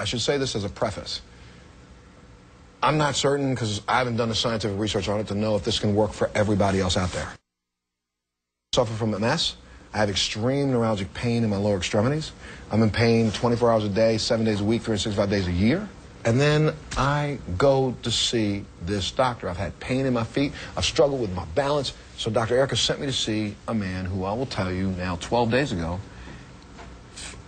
I should say this as a preface. I'm not certain, because I haven't done the scientific research on it to know if this can work for everybody else out there. I suffer from MS. I have extreme neuralgic pain in my lower extremities. I'm in pain 24 hours a day, 7 days a week, 365 days a year. And then I go to see this doctor. I've had pain in my feet. I've struggled with my balance. So Dr. Erica sent me to see a man who I will tell you now 12 days ago,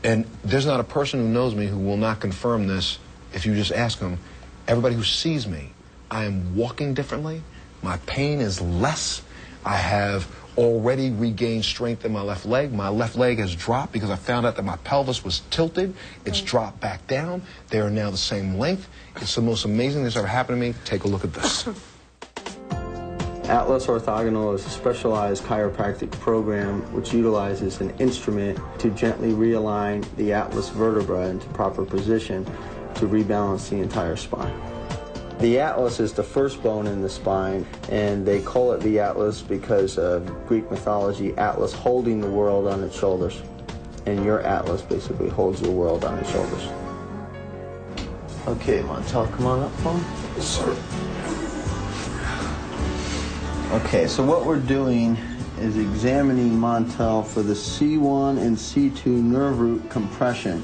and there's not a person who knows me who will not confirm this if you just ask him. Everybody who sees me, I am walking differently. My pain is less. I have already regained strength in my left leg. My left leg has dropped because I found out that my pelvis was tilted. It's dropped back down. They are now the same length. It's the most amazing thing that's ever happened to me. Take a look at this. Atlas Orthogonal is a specialized chiropractic program which utilizes an instrument to gently realign the atlas vertebra into proper position to rebalance the entire spine. The atlas is the first bone in the spine, and they call it the atlas because of Greek mythology, Atlas holding the world on its shoulders. And your atlas basically holds your world on its shoulders. Okay, Montel, come on up for me. Yes, sir. Okay, so what we're doing is examining Montel for the C1 and C2 nerve root compression.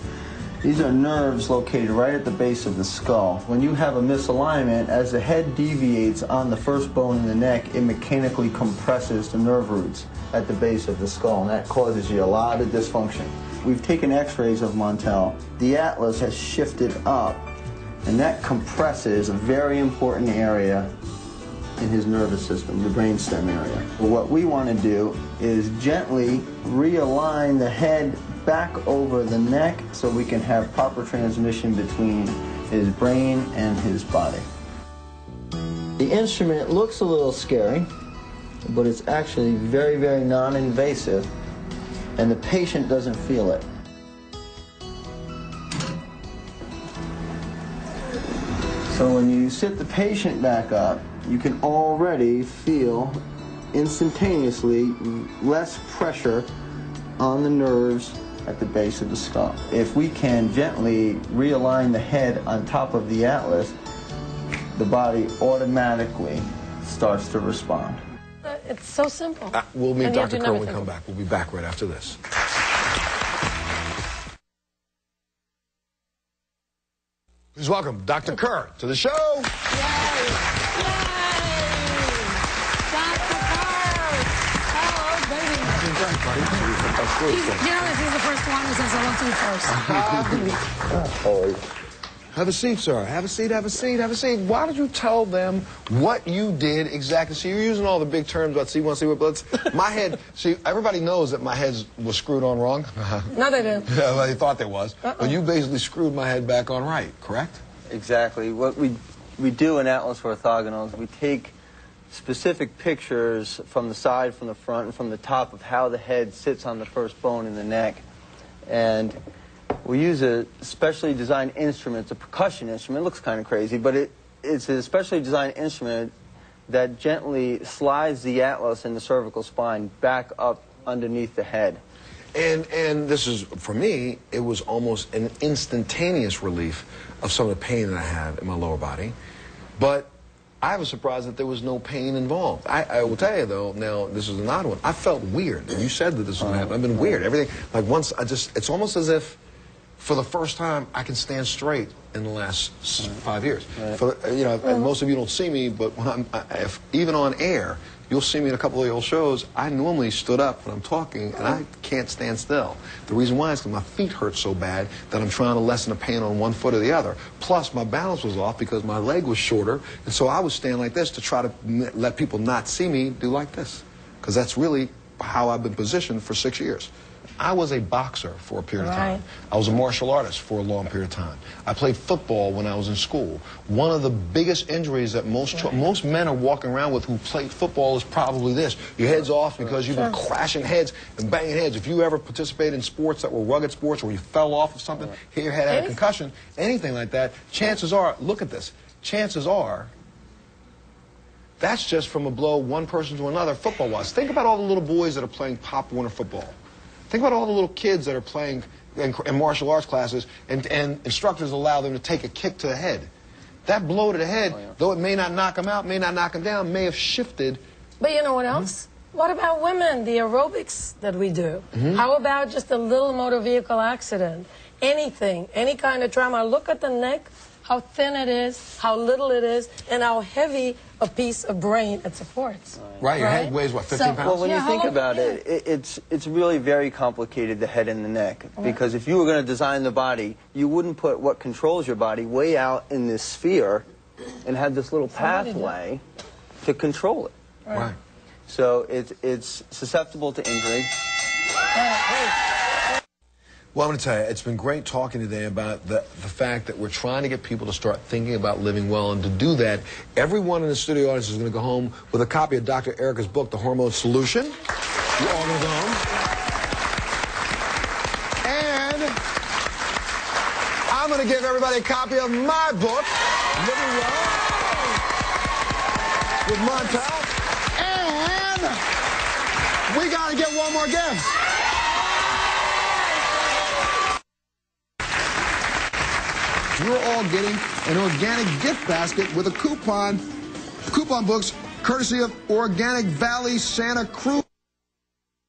These are nerves located right at the base of the skull. When you have a misalignment, as the head deviates on the first bone in the neck, it mechanically compresses the nerve roots at the base of the skull, and that causes you a lot of dysfunction. We've taken x-rays of Montel. The atlas has shifted up, and that compresses a very important area in his nervous system, the brainstem area. What we want to do is gently realign the head back over the neck so we can have proper transmission between his brain and his body. The instrument looks a little scary, but it's actually very, very non-invasive, and the patient doesn't feel it. So when you sit the patient back up, you can already feel instantaneously less pressure on the nerves at the base of the skull. If we can gently realign the head on top of the atlas, the body automatically starts to respond. It's so simple. We'll meet Dr. Kerr when we come back. We'll be back right after this. Please welcome Dr. Kerr to the show. Yay! Yay! Dr. Kerr! Hello, baby. You know, this is the first one who says hello to you first. Always. Have a seat, sir. Have a seat, have a seat, have a seat. Why don't you tell them what you did exactly? See, you're using all the big terms about C1, C1, but my head, see, everybody knows that my head was screwed on wrong. No, they do. Yeah, well, they thought they was. But you basically screwed my head back on right, correct? Exactly. What we do in Atlas Orthogonal is we take specific pictures from the side, from the front, and from the top of how the head sits on the first bone in the neck. And we use a specially designed instrument. It's a percussion instrument. It looks kind of crazy, but it's a specially designed instrument that gently slides the atlas in the cervical spine back up underneath the head. And this is, for me, it was almost an instantaneous relief of some of the pain that I have in my lower body. But I was surprised that there was no pain involved. I will tell you, though, now, this is an odd one. I felt weird. And you said that this was going to happen. I've been weird. Everything, like once, it's almost as if, for the first time, I can stand straight in the last 5 years. For, you know, and most of you don't see me, but when even on air, you'll see me in a couple of the old shows. I normally stood up when I'm talking, and I can't stand still. The reason why is because my feet hurt so bad that I'm trying to lessen the pain on one foot or the other. Plus, my balance was off because my leg was shorter, and so I would stand like this to try to let people not see me do like this, because that's really how I've been positioned for 6 years. I was a boxer for a period of time. I was a martial artist for a long period of time. I played football when I was in school. One of the biggest injuries that most men are walking around with who played football is probably this. Your head's off because you've been crashing heads and banging heads. If you ever participated in sports that were rugged sports or you fell off of something, hit your head, had a concussion, anything like that, chances are, look at this, chances are, that's just from a blow one person to another football-wise. Think about all the little boys that are playing Pop Warner football. Think about all the little kids that are playing in martial arts classes, and instructors allow them to take a kick to the head. That blow to the head, though it may not knock them out, may not knock them down, may have shifted. But you know what else? What about women, the aerobics that we do? How about just a little motor vehicle accident? Anything, any kind of trauma. Look at the neck, how thin it is, how little it is, and how heavy a piece of brain it supports. Right, your head weighs, what, 15 pounds? Well, when you think about it, it's really very complicated, the head and the neck. Because if you were going to design the body, you wouldn't put what controls your body way out in this sphere and have this little pathway to control it. Right. So it's susceptible to injury. Well, I'm going to tell you, it's been great talking today about the fact that we're trying to get people to start thinking about living well. And to do that, everyone in the studio audience is going to go home with a copy of Dr. Erica's book, The Hormone Solution. You're all going to go home. And I'm going to give everybody a copy of my book, Living Well, with Montel. And we got to get one more gift. You're all getting an organic gift basket with a coupon books courtesy of Organic Valley Santa Cruz,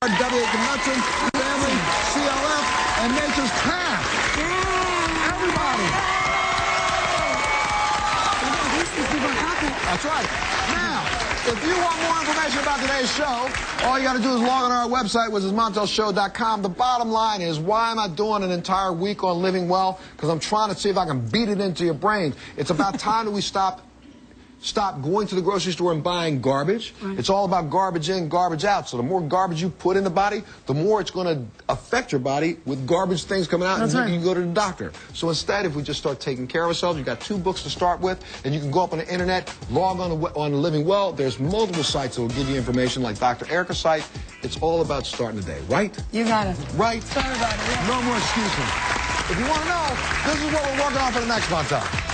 W.A. Convention, Family, CLF, and Nature's Path. Everybody. That's right. Now, if you want more information about today's show, all you got to do is log on our website, which is montelshow.com. The bottom line is, why am I doing an entire week on living well? Because I'm trying to see if I can beat it into your brain. It's about time that we stop going to the grocery store and buying garbage. It's all about garbage in, garbage out. So the more garbage you put in the body, the more it's going to affect your body with garbage things coming out, and you can go to the doctor. So instead, if we just start taking care of ourselves, you've got 2 books to start with, and you can go up on the internet, log on Living Well. There's multiple sites that will give you information, like Dr. Erica's site. It's all about starting the day, right? You got it. Right? Sorry about it. No more excuses. If you want to know, this is what we're working on for the next Montel.